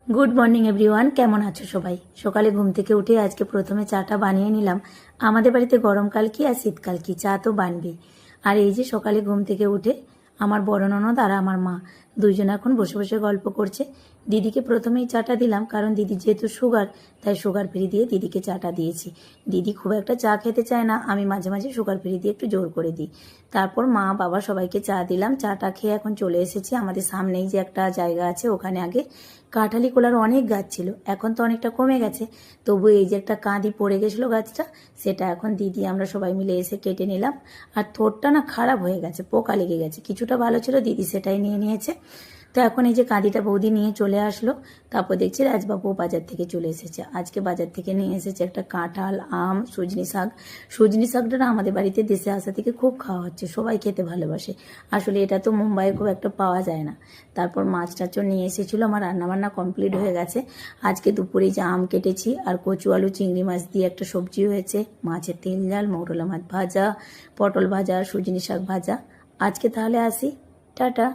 Good morning everyone, কেমন আছো সবাই? সকালে ঘুম থেকে উঠে আজকে প্রথমে চাটা বানিয়ে নিলাম। আমাদের বাড়িতে গরমকাল কি আর শীতকাল কি, চা তো বানবেই। আর এই যে সকালে ঘুম থেকে উঠে আমার বড় ননদ আর আমার মা দুইজন এখন বসে বসে গল্প করছে। দিদিকে প্রথমেই চাটা দিলাম, কারণ দিদি যেহেতু সুগার, তাই সুগার ফ্রি দিয়ে দিদিকে চাটা দিয়েছি। দিদি খুব একটা চা খেতে চায় না, আমি মাঝে মাঝে সুগার ফ্রি দিয়ে একটু জোর করে দিই। তারপর মা বাবা সবাইকে চা দিলাম। চাটা খেয়ে এখন চলে এসেছি আমাদের সামনেই যে একটা জায়গা আছে, ওখানে আগে কাঁঠালি কলার অনেক গাছ ছিল, এখন তো অনেকটা কমে গেছে। তবু এই যে একটা কাঁদি পড়ে গেছিলো গাছটা, সেটা এখন দিদি আমরা সবাই মিলে এসে কেটে নিলাম। আর থোরটা না খারাপ হয়ে গেছে, পোকা লেগে গেছে। কিছুটা ভালো ছিল, দিদি সেটাই নিয়ে নিয়েছে। তো এখন এই যে কাঁদিটা বৌদি নিয়ে চলে আসলো। তারপর দেখছি রাজবাবু বাজার থেকে চলে এসেছে। আজকে বাজার থেকে নিয়ে এসেছে একটা কাঁঠাল, আম, সজনি শাক। সজনি শাকটা না আমাদের বাড়িতে দেশে আসা থেকে খুব খাওয়া হচ্ছে, সবাই খেতে ভালোবাসে। আসলে এটা তো মুম্বাইয়ে খুব একটা পাওয়া যায় না। তারপর মাছ টাছও নিয়ে এসেছিলো। আমার রান্নাবান্না কমপ্লিট হয়ে গেছে। আজকে দুপুরে যে আম কেটেছি আর কচু আলু চিংড়ি মাছ দিয়ে একটা সবজি হয়েছে, মাছের তেল ঝাল, মৌরলা মাছ ভাজা, পটল ভাজা, সজনি শাক ভাজা। আজকে তাহলে আসি, টাটা।